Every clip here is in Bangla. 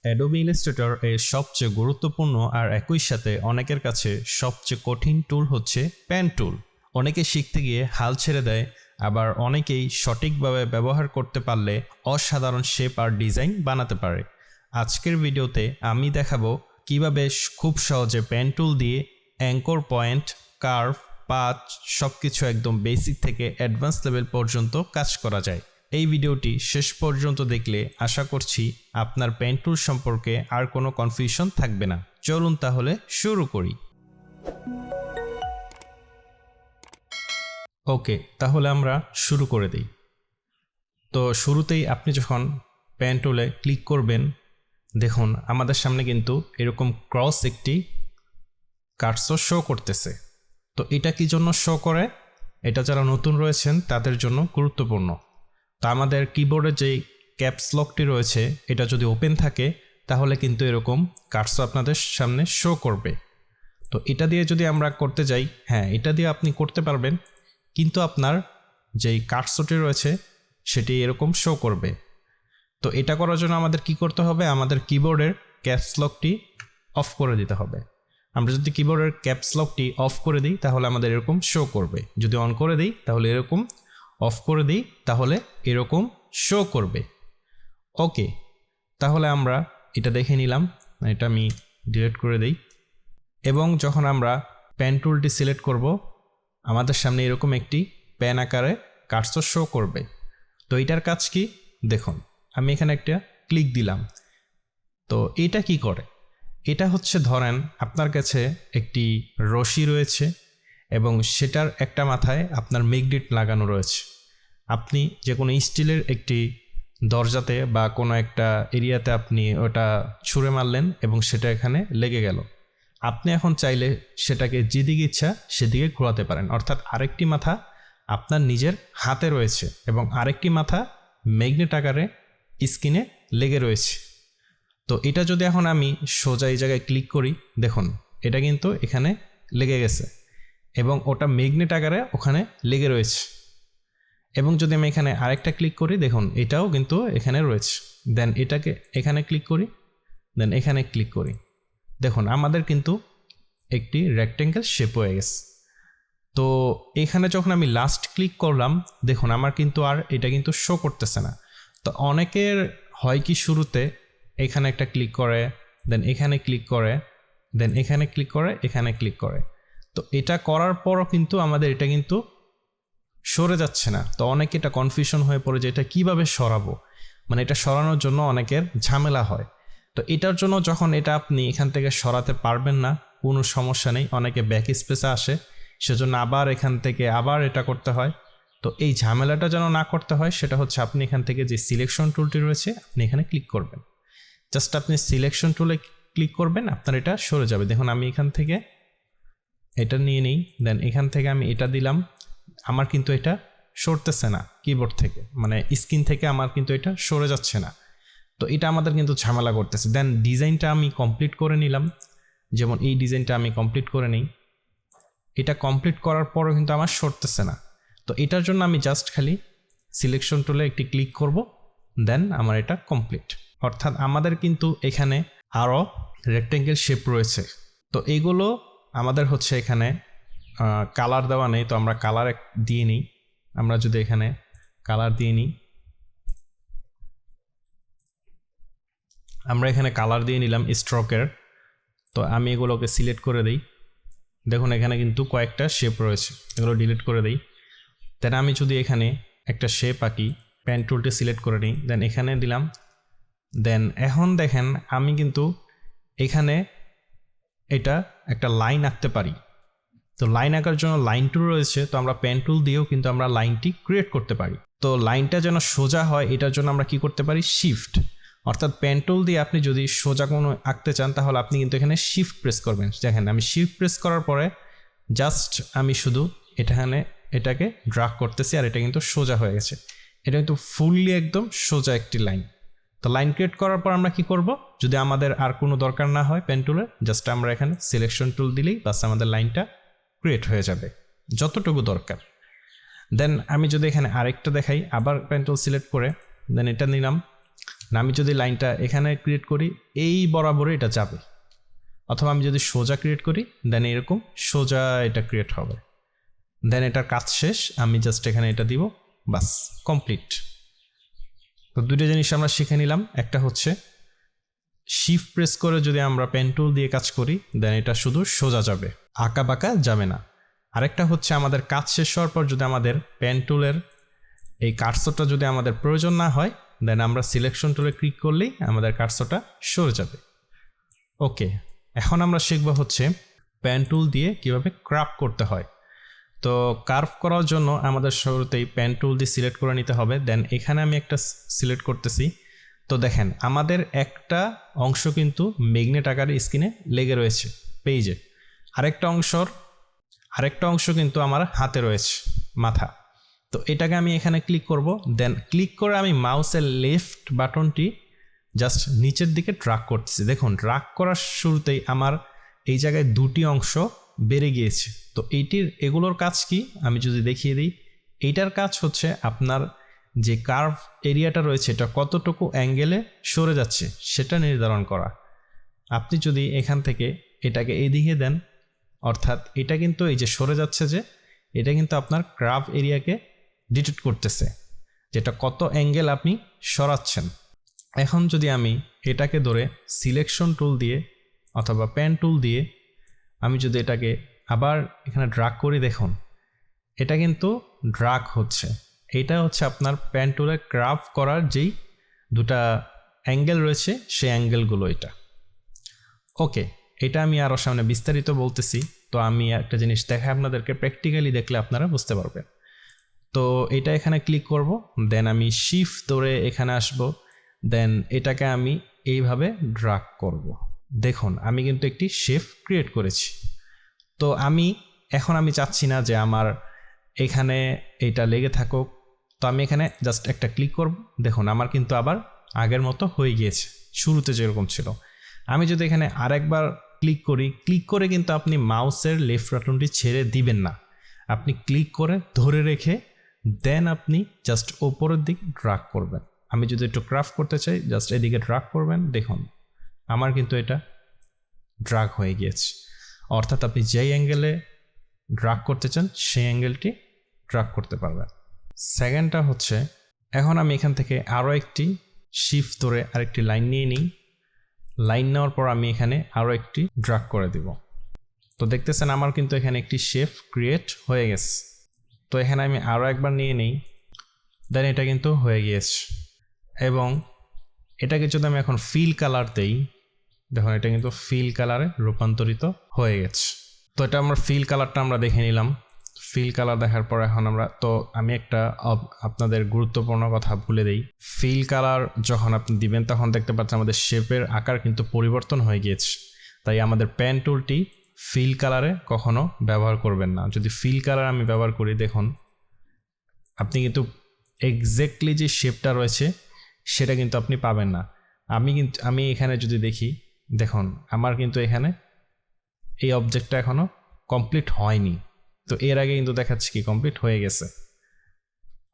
অ্যাডোবি ইলাস্ট্রেটর এর সবচেয়ে গুরুত্বপূর্ণ আর একই সাথে অনেকের কাছে সবচেয়ে কঠিন টুল হচ্ছে পেন টুল। অনেকে শিখতে গিয়ে হাল ছেড়ে দেয়, আবার অনেকেই সঠিকভাবে ব্যবহার করতে পারলে অসাধারণ শেপ আর ডিজাইন বানাতে পারে। আজকের ভিডিওতে আমি দেখাবো কিভাবে খুব সহজে পেন টুল দিয়ে অ্যাঙ্কর পয়েন্ট, কার্ভ, পাথ সবকিছু একদম বেসিক থেকে অ্যাডভান্স লেভেল পর্যন্ত কাজ করা যায়। এই ভিডিওটি শেষ পর্যন্ত দেখলে আশা করছি আপনার পেন টুল সম্পর্কে আর কোনো কনফিউশন থাকবে না। চলুন তাহলে শুরু করি। ওকে, তাহলে আমরা শুরু করে দিই। তো শুরুতেই আপনি যখন পেন টুলে ক্লিক করবেন, দেখুন আমাদের সামনে কিন্তু এরকম ক্রস একটি কার্সর শো করতেছে। তো এটা কি জন্য শো করে? এটা যারা নতুন রয়েছেন তাদের জন্য গুরুত্বপূর্ণ। তো আমাদের কিবোর্ডে যেই ক্যাপস লকটি রয়েছে এটা যদি ওপেন থাকে তাহলে কিন্তু এরকম কার্সর আপনাদের সামনে শো করবে। তো এটা দিয়ে যদি আমরা করতে যাই, হ্যাঁ এটা দিয়ে আপনি করতে পারবেন, কিন্তু আপনার যেই কার্সরটি রয়েছে সেটি এরকম শো করবে। তো এটা করার জন্য আমাদের কি করতে হবে? আমাদের কিবোর্ডের ক্যাপস লকটি অফ করে দিতে হবে। আমরা যদি কিবোর্ডের ক্যাপস লকটি অফ করে দিই তাহলে আমাদের এরকম শো করবে, যদি অন করে দিই তাহলে এরকম, অফ করে দিই তাহলে এরকম শো করবে। ওকে, তাহলে আমরা এটা দেখে নিলাম। এটা আমি ডিলিট করে দিই। এবং যখন আমরা পেন টুলটি সিলেক্ট করব আমাদের সামনে এরকম একটি পেন আকারে কার্সর শো করবে। তো এটার কাজ কি দেখুন, আমি এখানে একটা ক্লিক দিলাম। তো এটা কি করে? এটা হচ্ছে, ধরেন আপনার কাছে একটি রশি রয়েছে এবং সেটার একটা মাথায় আপনার ম্যাগনেট লাগানো রয়েছে। আপনি যে কোনো স্টিলের একটি দরজাতে বা কোনো একটা এরিয়াতে আপনি ওটা ছুঁড়ে মারলেন এবং সেটা এখানে লেগে গেল। আপনি এখন চাইলে সেটাকে যেদিকে ইচ্ছা সেদিকে ঘোরাতে পারেন, অর্থাৎ আরেকটি মাথা আপনার নিজের হাতে রয়েছে এবং আরেকটি মাথা ম্যাগনেট আকারে স্ক্রিনে লেগে রয়েছে। তো এটা যদি এখন আমি সোজা এই জায়গায় ক্লিক করি, দেখুন এটা কিন্তু এখানে লেগে গেছে এবং ওটা ম্যাগনেট আকারে ওখানে লেগে রয়েছে। এবং যদি আমি এখানে আরেকটা ক্লিক করি, দেখুন এটাও কিন্তু এখানে রয়েছে। দেন এটাকে এখানে ক্লিক করি, দেন এখানে ক্লিক করি, দেখুন আমাদের কিন্তু একটি রেক্টেঙ্গেল শেপ হয়ে গেছে। তো এখানে যখন আমি লাস্ট ক্লিক করলাম, দেখুন আমার কিন্তু আর এটা কিন্তু শো করতেছে না। তো অনেকের হয় কি, শুরুতে এখানে একটা ক্লিক করে, দেন এখানে ক্লিক করে, দেন এখানে ক্লিক করে, এখানে ক্লিক করে। তো এটা করার পরও কিন্তু আমাদের এটা কিন্তু সরে যাচ্ছে না। তো অনেকে এটা কনফিউশন হয়ে পড়ে যে এটা কিভাবে সরাবো, মানে এটা সরানোর জন্য অনেকের ঝামেলা হয়। তো এটার জন্য যখন এটা আপনি এখান থেকে সরাতে পারবেন না, কোনো সমস্যা নেই, অনেকে ব্যাক স্পেসে আসে, সেজন্য আবার এখান থেকে আবার এটা করতে হয়। তো এই ঝামেলাটা যেন না করতে হয় সেটা হচ্ছে, আপনি এখান থেকে যে সিলেকশন টুলটি রয়েছে আপনি এখানে ক্লিক করবেন। জাস্ট আপনি সিলেকশন টুলে ক্লিক করবেন, আপনার এটা সরে যাবে। দেখুন আমি এখান থেকে এটা নিয়ে নিই, দেন এখান থেকে আমি এটা দিলাম, আমার কিন্তু এটা সরতেছে না কিবোর্ড থেকে, মানে স্ক্রিন থেকে আমার কিন্তু এটা সরে যাচ্ছে না। তো এটা আমাদের কিন্তু ঝামেলা করতেছে। দেন ডিজাইনটা আমি কমপ্লিট করে নিলাম, যেমন এই ডিজাইনটা আমি কমপ্লিট করে নিই। এটা কমপ্লিট করার পরও কিন্তু আমার সরতেছে না। তো এটার জন্য আমি জাস্ট খালি সিলেকশন টুলে একটি ক্লিক করব, দেন আমার এটা কমপ্লিট। অর্থাৎ আমাদের কিন্তু এখানে আরও রেক্টেঙ্গেল শেপ রয়েছে। তো এইগুলো আমাদের হচ্ছে এখানে কালার দেওয়া নেই, তো আমরা কালার দিয়ে নিই। আমরা যদি এখানে কালার দিয়ে নিই, আমরা এখানে কালার দিয়ে নিলাম স্ট্রোকের। তো আমি এগুলোকে সিলেক্ট করে দিই। দেখুন এখানে কিন্তু কয়েকটা শেপ রয়েছে, এগুলো ডিলিট করে দিই। দেন আমি যদি এখানে একটা শেপ আঁকি, পেন টুলটি সিলেক্ট করে নিই, দেন এখানে দিলাম। দেন এখন দেখেন আমি কিন্তু এখানে এটা একটা লাইন আঁকতে পারি। তো লাইন আঁকার জন্য লাইন টুল রয়েছে, তো আমরা পেন টুল দিয়েও কিন্তু আমরা লাইনটি ক্রিয়েট করতে পারি। তো লাইনটা যেন সোজা হয় এটার জন্য আমরা কি করতে পারি? শিফট। অর্থাৎ পেন টুল দিয়ে আপনি যদি সোজা কোনো আঁকতে চান তাহলে আপনি কিন্তু এখানে শিফট প্রেস করবেন। দেখেন আমি শিফট প্রেস করার পরে জাস্ট আমি শুধু এটাকে ড্রাগ করতেছি আর এটা কিন্তু সোজা হয়ে গেছে। এটা কিন্তু ফুললি একদম সোজা একটি লাইন। তো লাইন ক্রিয়েট করার পর আমরা কি করব? যদি আমাদের আর কোনো দরকার না হয় পেন টুলের, জাস্ট আমরা এখানে সিলেকশন টুল দিলেই বাস আমাদের লাইনটা ক্রিয়েট হয়ে যাবে যতটুকু দরকার। দেন আমি যদি এখানে আরেকটা দেখাই, আবার পেন টুল সিলেক্ট করে দেন এটা নিলাম, আমি যদি লাইনটা এখানে ক্রিয়েট করি এই বরাবরই এটা যাবে, অথবা আমি যদি সোজা ক্রিয়েট করি দেন এরকম সোজা এটা ক্রিয়েট হবে। দেন এটার কাজ শেষ, আমি জাস্ট এখানে এটা দিব, বাস কমপ্লিট। তো দুটো জিনিস আমরা শিখে নিলাম, একটা হচ্ছে শিফট প্রেস করে যদি আমরা পেন টুল দিয়ে কাজ করি দেন এটা শুধু সোজা যাবে, আঁকা বাঁকা যাবে না। আরেকটা হচ্ছে আমাদের কাজ শেষ হওয়ার পর যদি আমাদের পেন টুলের এই কার্সরটা যদি আমাদের প্রয়োজন না হয় দেন আমরা সিলেকশন টুলে ক্লিক করলেই আমাদের কার্সরটা সরে যাবে। ওকে, এখন আমরা শিখব হচ্ছে পেন টুল দিয়ে কিভাবে ক্রাফট করতে হয়। তো কার্ভ করার জন্য আমাদের শুরুতেই পেন টুল দিয়ে সিলেক্ট করে নিতে হবে। দেন এখানে আমি একটা সিলেক্ট করতেছি। তো দেখেন আমাদের একটা অংশ কিন্তু ম্যাগনেট আকারে স্ক্রিনে লেগে রয়েছে পেজে, আরেকটা অংশ কিন্তু আমার হাতে রয়েছে মাথা। তো এটাকে আমি এখানে ক্লিক করব। দেন ক্লিক করে আমি মাউসের লেফট বাটনটি জাস্ট নিচের দিকে ড্রাগ করতেছি। দেখুন ড্রাগ করার শুরুতেই আমার এই জায়গায় দুটি অংশ বেড়ে গিয়েছে। তো এগুলোর কাজ কি আমি যদি দেখিয়ে দিই, এইটার কাজ হচ্ছে আপনার যে কার্ভ এরিয়াটা রয়েছে এটা কতটুকু অ্যাঙ্গেলে সরে যাচ্ছে সেটা নির্ধারণ করা। আপনি যদি এখান থেকে এটাকে এইদিকে দেন, অর্থাৎ এটা কিন্তু এই যে সরে যাচ্ছে যে এটা কিন্তু আপনার কার্ভ এরিয়াকে ডিটেক্ট করতেছে যেটা কত অ্যাঙ্গেল আপনি সরাচ্ছেন। এখন যদি আমি এটাকে ধরে সিলেকশন টুল দিয়ে অথবা পেন টুল দিয়ে আমি যদি এটাকে আবার এখানে ড্রাগ করি, দেখুন এটা কিন্তু ড্রাগ হচ্ছে। এটা হচ্ছে আপনার পেন টুলে ক্রাফ করার যেই দুটা অ্যাঙ্গেল রয়েছে সেই অ্যাঙ্গেলগুলো এটা। ওকে, এটা আমি আরও সামনে বিস্তারিত বলতেছি। তো আমি একটা জিনিস দেখাই আপনাদেরকে, প্র্যাকটিক্যালি দেখলে আপনারা বুঝতে পারবেন। তো এটা এখানে ক্লিক করব, দেন আমি শিফট ধরে এখানে আসব, দেন এটাকে আমি এইভাবে ড্রাগ করব। দেখুন আমি কিন্তু একটি শেপ ক্রিয়েট করেছি। তো এখন আমি চাচ্ছি না যে আমার এখানে এটা লেগে থাকুক। তো আমি এখানে জাস্ট একটা ক্লিক করব, দেখুন আমার কিন্তু আবার আগের মতো হয়ে গিয়েছে, শুরুতে যেরকম ছিল। আমি যদি এখানে আরেকবার ক্লিক করে কিন্তু আপনি মাউসের লেফট বাটনটি ছেড়ে দিবেন না, আপনি ক্লিক করে ধরে রেখে দেন আপনি জাস্ট ওপরের দিক ড্রাগ করবেন। আমি যদি একটু ক্রাফট করতে চাই জাস্ট এদিকে ড্রাগ করবেন, দেখুন আমার কিন্তু এটা ড্রাগ হয়ে গিয়েছে। অর্থাৎ আপনি যেই অ্যাঙ্গেলে ড্রাগ করতে চান সেই অ্যাঙ্গেলটি ড্রাগ করতে পারবেন। সেকেন্ডটা হচ্ছে এখন আমি এখান থেকে আরও একটি শিফট ধরে আরেকটি লাইন নিয়ে নিই। লাইন নেওয়ার পর আমি এখানে আরও একটি ড্রাগ করে দিব। তো দেখতেছেন আমার কিন্তু এখানে একটি শেপ ক্রিয়েট হয়ে গেছে। তো এখানে আমি আরও একবার নিয়ে নিই, দেন এটা কিন্তু হয়ে গিয়েছে। এবং এটাকে যদি আমি এখন ফিল কালার দেই, দেখুন এটা কিন্তু ফিল কালারে রূপান্তরিত হয়ে গেছে। তো এটা আমরা ফিল কালারটা আমরা দেখে নিলাম। ফিল কালার দেখার পর এখন আমি একটা আপনাদের গুরুত্বপূর্ণ কথা ভুলে দিই। ফিল কালার যখন আপনি দিবেন তখন দেখতে পাচ্ছেন আমাদের শেপের আকার কিন্তু পরিবর্তন হয়ে গিয়েছে। তাই আমাদের পেন টুলটি ফিল কালারে কখনো ব্যবহার করবেন না। যদি ফিল কালার আমি ব্যবহার করি, দেখুন আপনি কিন্তু এক্স্যাক্টলি যে শেপটা রয়েছে সেটা কিন্তু আপনি পাবেন না। আমি এখানে যদি দেখি, দেখুন আমার কিন্তু এখানে এই অবজেক্টটা এখনো কমপ্লিট হয়নি। তো এর আগে কিন্তু দেখাচ্ছে কি কমপ্লিট হয়ে গেছে।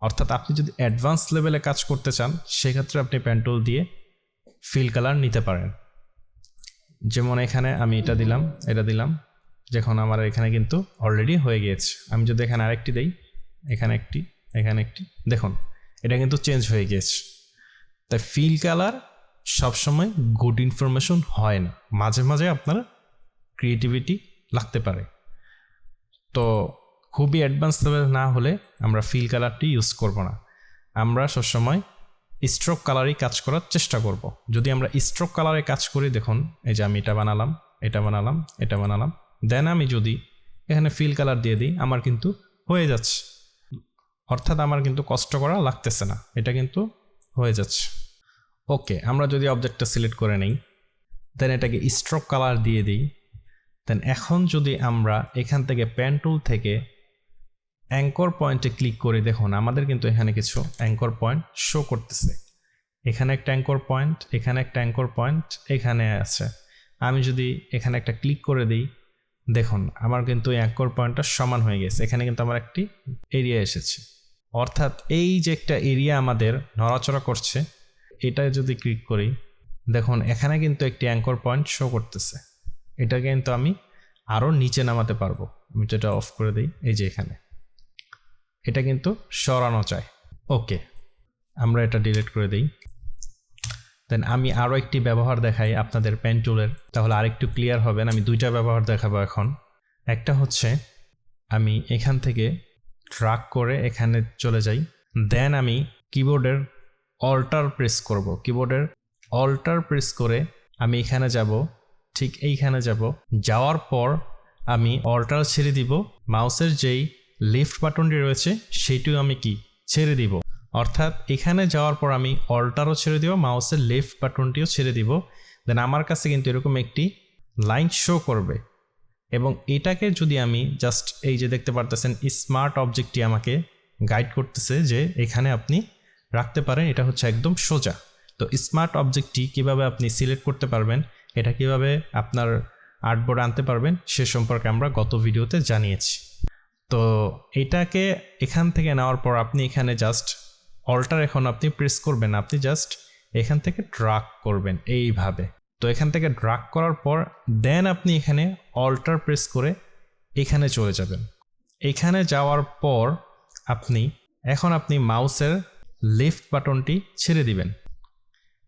অর্থাৎ আপনি যদি অ্যাডভান্স লেভেলে কাজ করতে চান সেক্ষেত্রে আপনি পেন টুল দিয়ে ফিল কালার নিতে পারেন। যেমন এখানে আমি এটা দিলাম, যখন আমার এখানে কিন্তু অলরেডি হয়ে গিয়েছে। আমি যদি এখানে আরেকটি দেই, এখানে একটি, দেখুন এটা কিন্তু চেঞ্জ হয়ে গিয়েছে। তাই ফিল কালার সবসময় গুড ইনফরমেশন হয় না, মাঝে মাঝে আপনার ক্রিয়েটিভিটি লাগতে পারে। তো খুবই অ্যাডভান্স লেভেল না হলে আমরা ফিল কালারটি ইউজ করব না, আমরা সবসময় স্ট্রোক কালারই কাজ করার চেষ্টা করব। যদি আমরা স্ট্রোক কালারে কাজ করি, দেখুন এই যে আমি এটা বানালাম, দেন আমি যদি এখানে ফিল কালার দিয়ে দিই আমার কিন্তু হয়ে যাচ্ছে। অর্থাৎ আমার কিন্তু কষ্ট করা লাগতেছে না, এটা কিন্তু হয়ে যাচ্ছে। ওকে, আমরা যদি অবজেক্টটা সিলেক্ট করে নেই, দেন এটাকে স্ট্রোক কালার দিয়ে দিই, দেন এখন যদি আমরা এখান থেকে পেন টুল থেকে অ্যাঙ্কর পয়েন্টে ক্লিক করি, দেখুন আমাদের কিন্তু এখানে কিছু অ্যাঙ্কর পয়েন্ট শো করতেছে। এখানে একটা অ্যাঙ্কর পয়েন্ট, এখানে একটা অ্যাঙ্কর পয়েন্ট, এখানে আছে। আমি যদি এখানে একটা ক্লিক করে দিই, দেখুন আমার কিন্তু এই অ্যাঙ্কর পয়েন্টটা সমান হয়ে গেছে। এখানে কিন্তু আমার একটি এরিয়া এসেছে। অর্থাৎ এই যে একটা এরিয়া আমাদের নড়াচড়া করছে, এটা যদি ক্লিক করি, দেখুন এখানে কিন্তু একটি অ্যাঙ্কর পয়েন্ট শো করতেছে। এটা কিন্তু আমি আরও নিচে নামাতে পারবো। আমি যেটা অফ করে দিই, এই যে এখানে এটা কিন্তু সরানো চাই। ওকে, আমরা এটা ডিলিট করে দিই। দেন আমি আরও একটি ব্যবহার দেখাই আপনাদের পেন টুলের, তাহলে আরেকটু ক্লিয়ার হবেন। আমি দুইটা ব্যবহার দেখাবো এখন। একটা হচ্ছে আমি এখান থেকে ড্রাগ করে এখানে চলে যাই, দেন আমি কিবোর্ডের অল্টার প্রেস করব। কিবোর্ডের অল্টার প্রেস করে আমি এখানে যাব, ঠিক এইখানে যাব। যাওয়ার পর আমি অল্টার ছেড়ে দিব, মাউসের যেই লেফট বাটনটি রয়েছে সেইটিও আমি কি ছেড়ে দিব। অর্থাৎ এখানে যাওয়ার পর আমি অল্টারও ছেড়ে দিব, মাউসের লেফট বাটনটিও ছেড়ে দিব। দেন আমার কাছে কিন্তু এরকম একটি লাইন শো করবে। এবং এটাকে যদি আমি জাস্ট এই যে দেখতে পারতেছেন স্মার্ট অবজেক্টটি আমাকে গাইড করতেছে যে এখানে আপনি রাখতে পারেন, এটা হচ্ছে একদম সোজা। তো স্মার্ট অবজেক্টটি কিভাবে আপনি সিলেক্ট করতে পারবেন, এটা কিভাবে আপনার আর্টবোর্ডে আনতে পারবেন সে সম্পর্কে আমরা গত ভিডিওতে জানিয়েছি। তো এটাকে এখান থেকে নেওয়ার পর আপনি এখানে জাস্ট অল্টার এখন আপনি প্রেস করবেন, আপনি জাস্ট এখান থেকে ড্রাগ করবেন এইভাবে। তো এখান থেকে ড্রাগ করার পর দেন আপনি এখানে অল্টার প্রেস করে এখানে চলে যাবেন। এখানে যাওয়ার পর আপনি মাউসের লেফট বাটনটি ছেড়ে দিবেন,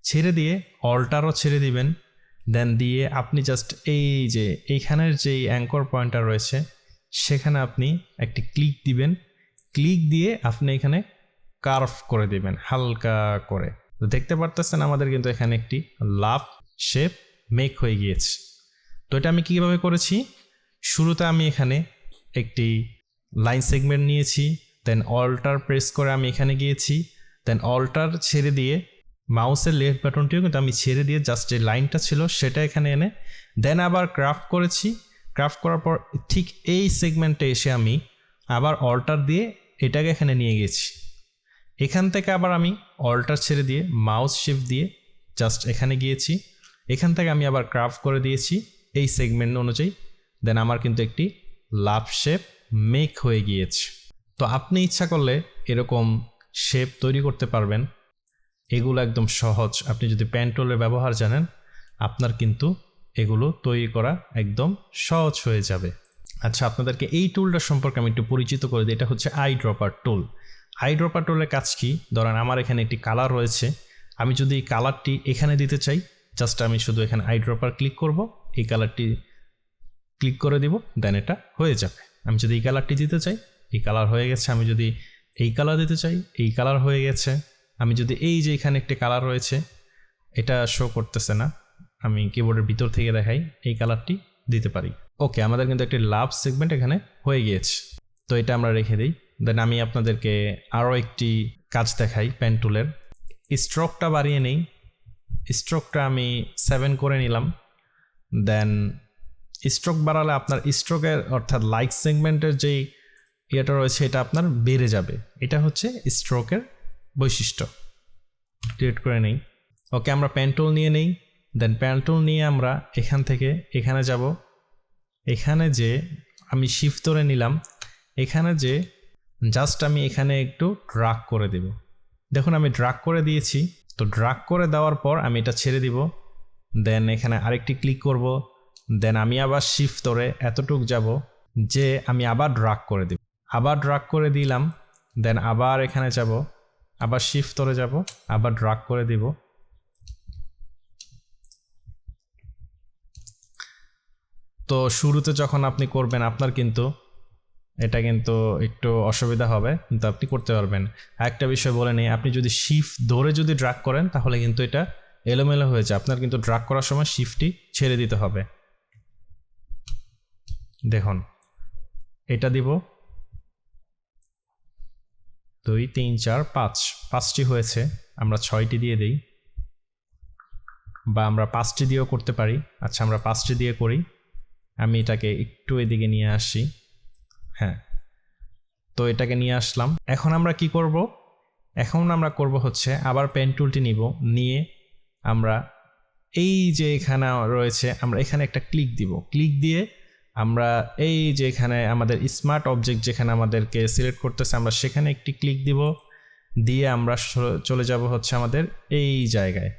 ছেড়ে দিয়ে অল্টারও ছেড়ে দিবেন। দেন দিয়ে আপনি জাস্ট এই যে এইখানের যেই অ্যাঙ্কর পয়েন্টটা রয়েছে সেখানে আপনি একটি ক্লিক দিবেন। ক্লিক দিয়ে আপনি এখানে কার্ভ করে দিবেন হালকা করে। তো দেখতে পারতেছেন আমাদের কিন্তু এখানে একটি লাভ শেপ মেক হয়ে গিয়েছে। তো এটা আমি কীভাবে করেছি, শুরুতে আমি এখানে একটি লাইন সেগমেন্ট নিয়েছি, দেন অল্টার প্রেস করে আমি এখানে গিয়েছি, দেন অল্টার ছেড়ে দিয়ে মাউসের লেফট বাটনটিও কিন্তু আমি ছেড়ে দিয়ে জাস্ট যে লাইনটা ছিল সেটা এখানে এনে দেন আবার ক্রাফট করেছি। ক্রাফট করার পর ঠিক এই সেগমেন্টে এসে আমি আবার অল্টার দিয়ে এটাকে এখানে নিয়ে গেছি। এখান থেকে আবার আমি অল্টার ছেড়ে দিয়ে মাউস শিফট দিয়ে জাস্ট এখানে গিয়েছি। এখান থেকে আমি আবার ক্রাফট করে দিয়েছি এই সেগমেন্ট অনুযায়ী। দেন আমার কিন্তু একটি লাভ শেপ মেক হয়ে গিয়েছে। তো আপনি ইচ্ছা করলে এরকম শেপ তৈরি করতে পারবেন। এগুলো একদম সহজ। আপনি যদি পেন টুলের ব্যবহার জানেন আপনার কিন্তু এগুলো তৈরি করা একদম সহজ হয়ে যাবে। আচ্ছা, আপনাদেরকে এই টুলটা সম্পর্কে আমি একটু পরিচিত করে দিই। এটা হচ্ছে I dropper tool. I dropper টুলের কাজ কি, ধরেন আমার এখানে একটি কালার রয়েছে, আমি যদি এই কালারটি এখানে দিতে চাই জাস্ট আমি শুধু এখানে আই ড্রপার ক্লিক করব, এই কালারটি ক্লিক করে দিব, দেন এটা হয়ে যাবে। আমি যদি এই কালারটি দিতে চাই এই কালার হয়ে গেছে, আমি যদি এই কালার দিতে চাই এই কালার হয়ে গেছে। আমি যদি এই যে এখানে একটি কালার রয়েছে এটা শো করতেছে না, আমি কিবোর্ডের ভিতর থেকে দেখাই, এই কালারটি দিতে পারি। ওকে, আমাদের কিন্তু একটি লাভ সেগমেন্ট এখানে হয়ে গিয়েছে। তো এটা আমরা রেখে দিই। দেন আমি আপনাদেরকে আরও একটি কাজ দেখাই পেন টুলের। স্ট্রোকটা বাড়িয়ে নেই, স্ট্রোকটা আমি 7 করে নিলাম। দেন স্ট্রোক বাড়ালে আপনার স্ট্রোকের অর্থাৎ লাইক সেগমেন্টের যেই ইয়েটা রয়েছে এটা আপনার বেড়ে যাবে। এটা হচ্ছে স্ট্রোকের বৈশিষ্ট্য। ডিলিট করে নেই। ওকে, আমরা পেন টুল নিয়ে নেই। দেন পেন টুল নিয়ে আমরা এখান থেকে এখানে যাব। এখানে যে আমি শিফট ধরে নিলাম, এখানে যে জাস্ট আমি এখানে একটু ড্রাগ করে দেব। দেখুন আমি ড্রাগ করে দিয়েছি। তো ড্রাগ করে দেওয়ার পর আমি এটা ছেড়ে দিব। দেন এখানে আরেকটি ক্লিক করব। দেন আমি আবার শিফট ধরে এতটুক যাব যে আমি আবার ড্রাগ করে দেব। আবার ড্রাগ করে দিলাম। দেন আবার এখানে যাব, আবার শিফট ধরে যাব, আবার ড্রাগ করে দিব। তো শুরুতে যখন আপনি করবেন আপনার কিন্তু এটা কিন্তু একটু অসুবিধা হবে, কিন্তু আপনি করতে পারবেন। একটা বিষয় বলে নেই, আপনি যদি শিফট ধরে যদি ড্রাগ করেন তাহলে কিন্তু এটা এলোমেলো হয়ে যায়। আপনার কিন্তু ড্রাগ করার সময় শিফটটি ছেড়ে দিতে হবে। দেখুন এটা দিব 2 3 4 5, 5টি হয়েছে। আমরা 6টি দিয়ে দিই, বা আমরা 5টি দিয়েও করতে পারি। আচ্ছা, আমরা 5টি দিয়ে করি। আমি এটাকে একটু এদিকে নিয়ে আসি। হ্যাঁ, তো এটাকে নিয়ে আসলাম। এখন আমরা কি করব, এখন আমরা করব হচ্ছে আবার পেন টুলটি নিব, নিয়ে আমরা এই যে এখানে রয়েছে আমরা এখানে একটা ক্লিক দিব। ক্লিক দিয়ে আমরা এই যে এখানে আমাদের স্মার্ট অবজেক্ট যেখানে আমাদেরকে সিলেক্ট করতেছে আমরা সেখানে একটি ক্লিক দিব। দিয়ে আমরা চলে যাব হচ্ছে আমাদের এই জায়গায়।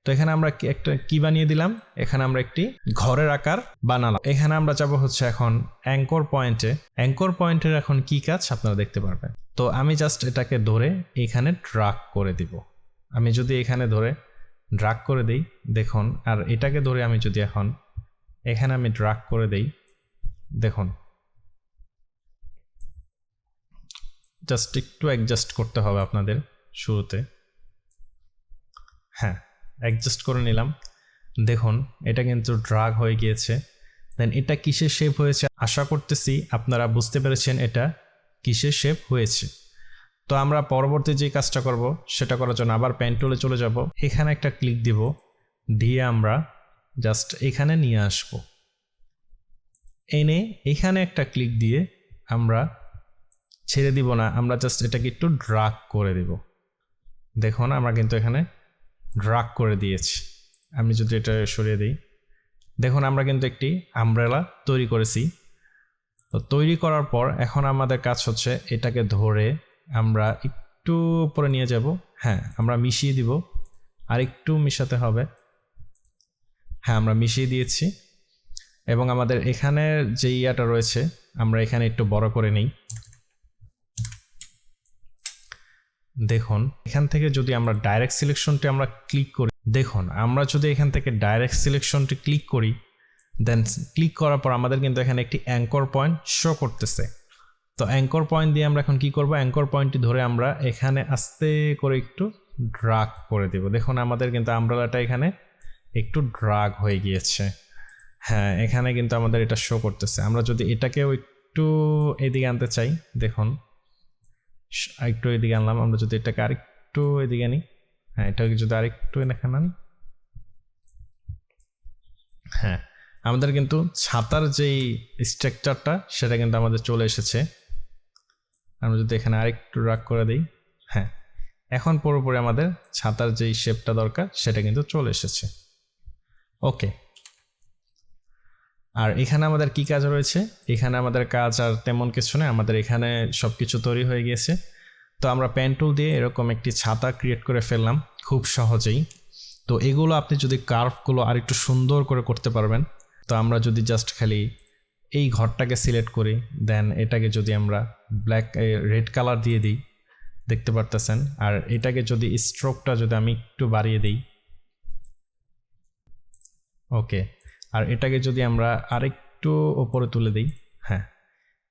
তো এখানে আমরা একটা কি বানিয়ে দিলাম, এখানে আমরা একটি ঘরের আকার বানালাম। এখানে আমরা যাব হচ্ছে এখন অ্যাঙ্কর পয়েন্টে। অ্যাঙ্কর পয়েন্টের এখন কি কাজ আপনারা দেখতে পারবেন। তো আমি জাস্ট এটাকে ধরে এখানে ড্রাগ করে দিব। আমি যদি এখানে ধরে ড্রাগ করে দিই, দেখুন, আর এটাকে ধরে আমি যদি এখন এখানে আমি ড্রাগ করে দেই, দেখুন জাস্ট একটু অ্যাডজাস্ট করতে হবে আপনাদের শুরুতে। হ্যাঁ, অ্যাডজাস্ট করে নিলাম। দেখুন এটা কিন্তু ড্রাগ হয়ে গিয়েছে। দেন এটা কিসের শেপ হয়েছে আশা করতেছি আপনারা বুঝতে পেরেছেন এটা কিসের শেপ হয়েছে। তো আমরা পরবর্তী যে কাজটা করব সেটা করার জন্য আবার পেন টুলে চলে যাব। এখানে একটা ক্লিক দিব, দিয়ে আমরা জাস্ট এখানে নিয়ে আসব। এনে এখানে একটা ক্লিক দিয়ে আমরা ছেড়ে দিব না, আমরা জাস্ট এটাকে একটু ড্রাগ করে দিব। দেখুন আমরা কিন্তু এখানে ড্রাগ করে দিয়েছি। আমি যদি এটা সরিয়ে দিই, দেখুন আমরা কিন্তু একটি আমব্রেলা তৈরি করেছি। তো তৈরি করার পর এখন আমাদের কাজ হচ্ছে এটাকে ধরে আমরা একটু উপরে নিয়ে যাব। হ্যাঁ, আমরা মিশিয়ে দিব, আর একটু মিশাতে হবে। হ্যাঁ, আমরা মিশিয়ে দিয়েছি। এবং আমাদের এখানে যে ইয়াটা রয়েছে আমরা এখানে একটু বড় করে নিই। দেখুন এখান থেকে যদি আমরা ডাইরেক্ট সিলেকশনটি আমরা ক্লিক করি, দেখুন আমরা যদি এখান থেকে ডাইরেক্ট সিলেকশনটি ক্লিক করি, দেন ক্লিক করার পর আমাদের কিন্তু এখানে একটি অ্যাঙ্কর পয়েন্ট শো করতেছে। তো অ্যাঙ্কর পয়েন্ট দিয়ে আমরা এখন কি করব, অ্যাঙ্কর পয়েন্টটি ধরে আমরা এখানে আস্তে করে একটু ড্রাগ করে দেব। দেখুন আমাদের কিন্তু আমব্রেলাটা এখানে একটু ড্রাগ হয়ে গিয়েছে। হ্যাঁ, এখানে কিন্তু আমাদের এটা শো করতেছে। আমরা যদি এটাকেও একটু এদিকে আনতে চাই, দেখুন আরেকটু এদিকে আনলাম। আমরা যদি এটাকে আরেকটু এদিকে আনি, হ্যাঁ এটাকে যদি আরেকটু এখানে আনি, হ্যাঁ আমাদের কিন্তু ছাতার যেই স্ট্রাকচারটা সেটা কিন্তু আমাদের চলে এসেছে। আমরা যদি এখানে আরেকটু ড্রাগ করে দিই, হ্যাঁ এখন পুরোপুরি আমাদের ছাতার যেই শেপটা দরকার সেটা কিন্তু চলে এসেছে। ওকে, আর এখানে আমাদের কি কাজ রয়েছে, এখানে আমাদের কাজ আর তেমন কিছু নেই, আমাদের এখানে সব কিছু তৈরি হয়ে গিয়েছে। তো আমরা পেন টুল দিয়ে এরকম একটি ছাতা ক্রিয়েট করে ফেললাম খুব সহজেই। তো এগুলো আপনি যদি কার্ভগুলো আর একটু সুন্দর করে করতে পারবেন। তো আমরা যদি জাস্ট খালি এই ঘরটাকে সিলেক্ট করি, দেন এটাকে যদি আমরা রেড কালার দিয়ে দিই, দেখতে পারতেছেন। আর এটাকে যদি স্ট্রোকটা যদি আমি একটু বাড়িয়ে দিই, ওকে, আর এটাকে যদি আমরা আরেকটু ওপরে তুলে দিই, হ্যাঁ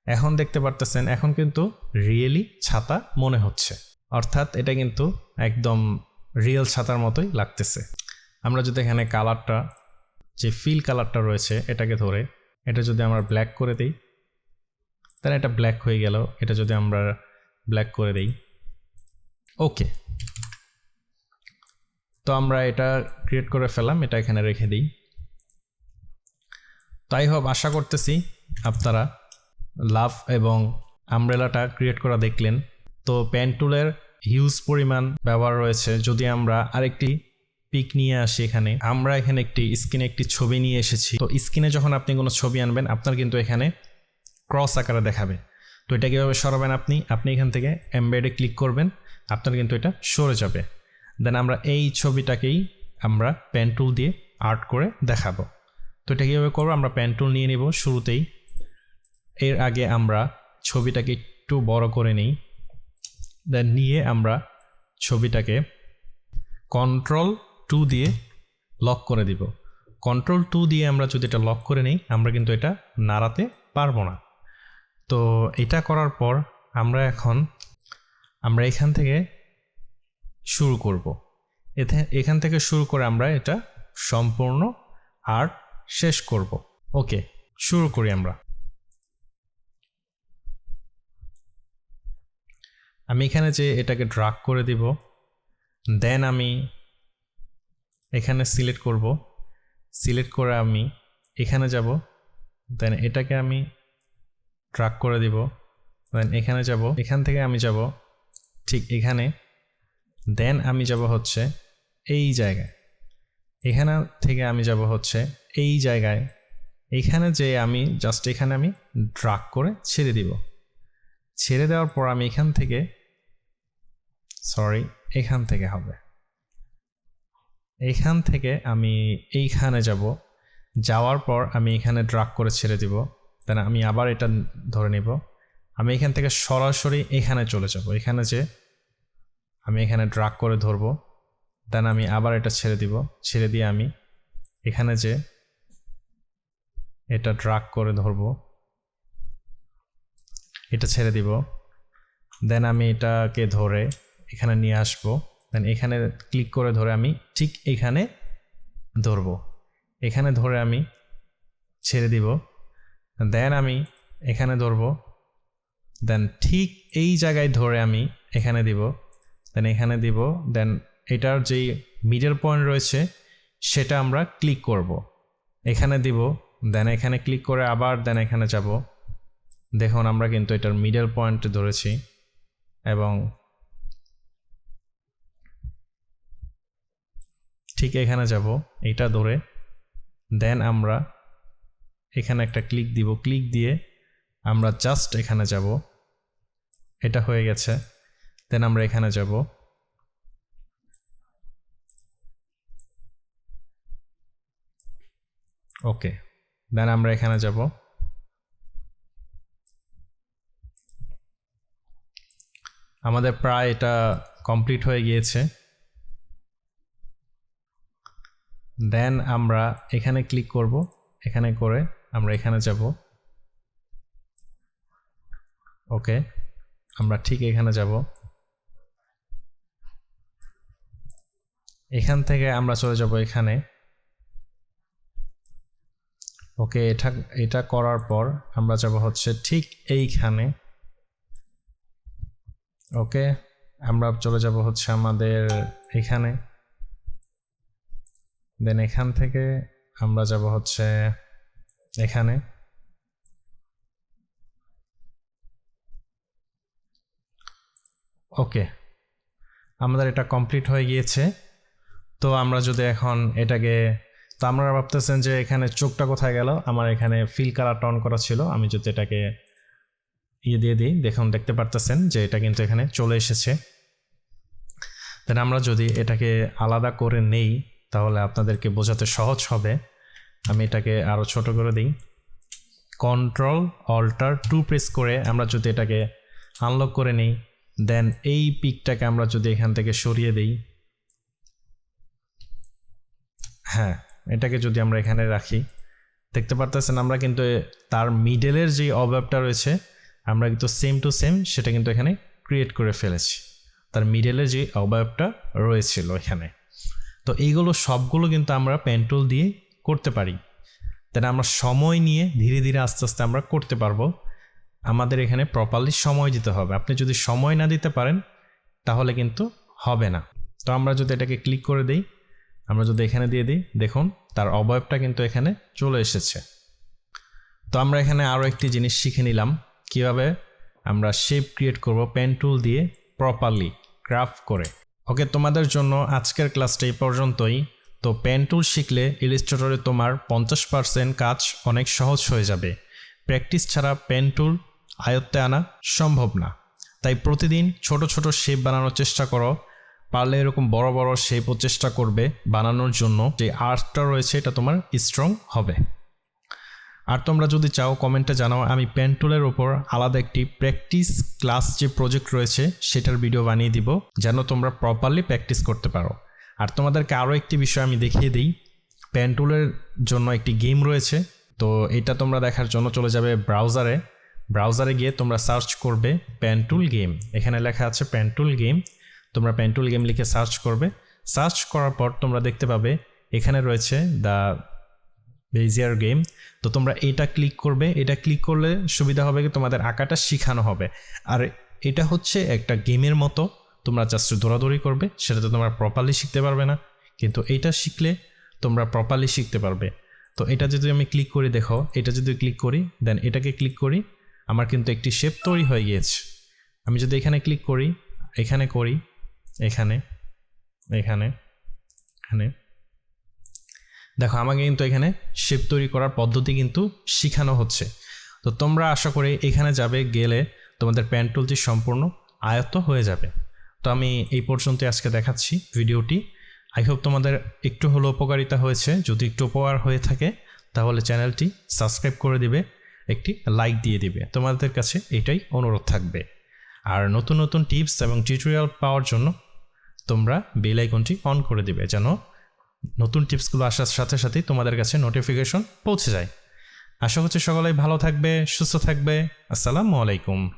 এখন দেখতে পারতেছেন এখন কিন্তু রিয়েলি ছাতা মনে হচ্ছে, অর্থাৎ এটা কিন্তু একদম রিয়েল ছাতার মতোই লাগতেছে। আমরা যদি এখানে কালারটা যে ফিল কালারটা রয়েছে এটাকে ধরে এটা যদি আমরা ব্ল্যাক করে দিই, তাহলে এটা ব্ল্যাক হয়ে গেল। এটা যদি আমরা ব্ল্যাক করে দিই, ওকে, তো আমরা এটা ক্রিয়েট করে ফেলাম, এটা এখানে রেখে দিই। তাই হোক আশা করতেছি আপনারা লাভ এবং আমব্রেলাটা ক্রিয়েট করা দেখলেন। তো পেন টুলের হিউজ পরিমাণ ব্যবহার রয়েছে। যদি আমরা আরেকটি পিক নিয়ে আসি, এখানে আমরা এখানে স্ক্রিনে একটি ছবি নিয়ে এসেছি। তো স্ক্রিনে যখন আপনি কোনো ছবি আনবেন আপনার কিন্তু এখানে ক্রস আকারে দেখাবে। তো এটা কীভাবে সরাবেন, আপনি এখান থেকে এমবেডে ক্লিক করবেন, আপনার কিন্তু এটা সরে যাবে। দেন আমরা এই ছবিটাকেই আমরা পেন টুল দিয়ে আর্ট করে দেখাবো। তো এটা কীভাবে করবো, আমরা পেন টুল নিয়ে নিব শুরুতেই। এর আগে আমরা ছবিটাকে একটু বড় করে নিই, দেন নিয়ে আমরা ছবিটাকে Ctrl+2 দিয়ে লক করে দিব। Ctrl+2 দিয়ে আমরা যদি এটা লক করে নিই আমরা কিন্তু এটা নাড়াতে পারবো না। তো এটা করার পর আমরা এখান থেকে শুরু করব। এখান থেকে শুরু করে আমরা এটা সম্পূর্ণ আর্ট শেষ করব। ওকে, শুরু করি আমরা। আমি এখানে যে এটাকে ড্রাগ করে দিব, দেন আমি এখানে সিলেক্ট করব, সিলেক্ট করে আমি এখানে যাব, দেন এটাকে আমি ড্রাগ করে দিব, দেন এখানে যাব, এখান থেকে আমি যাব ঠিক এখানে, দেন আমি যাব হচ্ছে এই জায়গায়, এখানে থেকে আমি যাব হচ্ছে এই জায়গায়, এখানে যে আমি জাস্ট এখানে আমি ড্রাগ করে ছেড়ে দিব। ছেড়ে দেওয়ার পর আমি এখান থেকে সরি, এখান থেকে হবে। এইখান থেকে আমি এইখানে যাব, যাওয়ার পর আমি এখানে ড্রাগ করে ছেড়ে দিব, দেন আমি আবার এটা ধরে নেব, আমি এখান থেকে সরাসরি এখানে চলে যাব। এখানে যে আমি এখানে ড্রাগ করে ধরবো, দেন আমি আবার এটা ছেড়ে দিব, ছেড়ে দিয়ে আমি এখানে যে এটা ড্রাগ করে ধরবো, এটা ছেড়ে দিব, দেন আমি এটাকে ধরে এখানে নিয়ে আসবো, দেন এখানে ক্লিক করে ধরে আমি ঠিক এখানে ধরবো, এখানে ধরে আমি ছেড়ে দিব, দেন আমি এখানে ধরবো, দেন ঠিক এই জায়গায় ধরে আমি এখানে দিব, দেন এখানে দিব, দেন এটার যেই মিডল পয়েন্ট রয়েছে সেটা আমরা ক্লিক করব, এখানে দিব, দেন এখানে ক্লিক করে আবার দেন এখানে যাব। দেখুন আমরা কিন্তু এটার মিডল পয়েন্ট ধরেছি এবং ঠিক এখানে যাব, এটা ধরে দেন আমরা এখানে একটা ক্লিক দিব, ক্লিক দিয়ে আমরা জাস্ট এখানে যাব, এটা হয়ে গেছে, দেন আমরা এখানে যাব, ওকে, দেন আমরা এখানে যাব, আমাদের প্রায় এটা কমপ্লিট হয়ে গিয়েছে। দেন আমরা এখানে ক্লিক করব, এখানে করে আমরা এখানে যাব, ওকে, আমরা ঠিক এখানে যাব, এখান থেকে আমরা চলে যাব এখানে, ওকে, এটা করার পর আমরা যাব হচ্ছে ঠিক এইখানে, ওকে, আমরা চলে যাব হচ্ছে আমাদের এখানে, দেন এখান থেকে আমরা যাব হচ্ছে এখানে, ওকে, আমাদের এটা কমপ্লিট হয়ে গিয়েছে। তো আমরা যদি এখন এটাকে, তো আপনারা ভাবতেছেন যে এখানে চোখটা কোথায় গেল, আমার এখানে ফিল কালারটা অন করা ছিল, আমি যদি এটাকে দিয়ে দিই, দেখুন দেখতে পারতেছেন যে এটা কিন্তু এখানে চলে এসেছে। দেন আমরা যদি এটাকে আলাদা করে নেই তাহলে আপনাদেরকে বোঝাতে সহজ হবে, আমি এটাকে আরও ছোট করে দিই, Ctrl+Alt+2 প্রেস করে আমরা যদি এটাকে আনলক করে নিই, দেন এই পিকটাকে আমরা যদি এখান থেকে সরিয়ে দিই, হ্যাঁ, এটাকে যদি আমরা এখানে রাখি, দেখতে পারতেছেন আমরা কিন্তু তার মিডলের যে অবয়বটা রয়েছে আমরা কিন্তু সেম টু সেম সেটা কিন্তু এখানে ক্রিয়েট করে ফেলেছি, তার মিডলের যে অবয়বটা রয়েছিল এখানে। তো এইগুলো সবগুলো কিন্তু আমরা পেন টুল দিয়ে করতে পারি, দেন আমরা সময় নিয়ে ধীরে ধীরে আস্তে আস্তে আমরা করতে পারবো। আমাদের এখানে প্রপারলি সময় দিতে হবে, আপনি যদি সময় না দিতে পারেন তাহলে কিন্তু হবে না। তো আমরা যদি এটাকে ক্লিক করে দিই, আমরা যদি এখানে দিয়ে দিই, দেখুন তার অবয়বটা কিন্তু এখানে চলে এসেছে। তো আমরা এখানে আরও একটি জিনিস শিখে নিলাম, কিভাবে আমরা শেপ ক্রিয়েট করব পেন টুল দিয়ে প্রপারলি ক্রাফট করে। ওকে, তোমাদের জন্য আজকের ক্লাসটা এই পর্যন্তই। তো পেন টুল শিখলে ইলাস্ট্রেটরে তোমার 50% কাজ অনেক সহজ হয়ে যাবে। প্র্যাকটিস ছাড়া পেন টুল আয়ত্তে আনা সম্ভব না, তাই প্রতিদিন ছোট ছোট শেপ বানানোর চেষ্টা করো, পারলে এরকম বড় বড় শেপও চেষ্টা করবে বানানোর জন্য, যে আর্টটা রয়েছে এটা তোমার স্ট্রং হবে। আর তোমরা যদি চাও কমেন্টে জানাও, আমি পেন টুলের ওপর আলাদা একটি প্র্যাকটিস ক্লাস যে প্রজেক্ট রয়েছে সেটার ভিডিও বানিয়ে দিব, যেন তোমরা প্রপারলি প্র্যাকটিস করতে পারো। আর তোমাদেরকে আরও একটি বিষয় আমি দেখিয়ে দিই, পেন টুলের জন্য একটি গেম রয়েছে, তো এটা তোমরা দেখার জন্য চলে যাবে ব্রাউজারে গিয়ে তোমরা সার্চ করবে পেন টুল গেম, এখানে লেখা আছে পেন টুল গেম, তোমরা পেন টুল গেম লিখে সার্চ করবে, সার্চ করার পর তোমরা দেখতে পাবে এখানে রয়েছে দ্য বেজিয়ার গেম। তো তোমরা এটা ক্লিক করবে, এটা ক্লিক করলে সুবিধা হবে কি তোমাদের আঁকাটা শেখানো হবে। আর এটা হচ্ছে একটা গেমের মতো, তোমরা জাস্ট দৌড়াদৌড়ি করবে, সেটাতে তোমরা প্রপারলি শিখতে পারবে না, কিন্তু এটা শিখলে তোমরা প্রপারলি শিখতে পারবে। তো এটা যদি আমি ক্লিক করি, দেখো এটা যদি ক্লিক করি, দেন এটাকে ক্লিক করি, আমার কিন্তু একটি শেপ তৈরি হয়ে গিয়েছে। আমি যদি এখানে ক্লিক করি, এখানে করি, এখানে এখানে এখানে দেখো আমাকে কিন্তু এখানে শেপ তৈরি করার পদ্ধতি কিন্তু শেখানো হচ্ছে। তো তোমরা আশা করি এখানে যাবে, গেলে তোমাদের পেন টুলটি সম্পূর্ণ আয়ত্ত হয়ে যাবে। তো আমি এই পর্যন্ত আজকে দেখাচ্ছি ভিডিওটি। আই হোপ তোমাদের একটু হলেও উপকারিতা হয়েছে। যদি একটু উপকার হয়ে থাকে তাহলে চ্যানেলটি সাবস্ক্রাইব করে দিবে, একটি লাইক দিয়ে দিবে। তোমাদের কাছে এটাই অনুরোধ থাকবে। আর নতুন নতুন টিপস এবং টিউটোরিয়াল পাওয়ার জন্য তোমরা বেল আইকনটি অন করে দিবে, যেন নতুন টিপসগুলো আসার সাথে সাথেই তোমাদের কাছে নোটিফিকেশন পৌঁছে যায়। আশা করছি সকলেই ভালো থাকবে, সুস্থ থাকবে। আসসালামু আলাইকুম।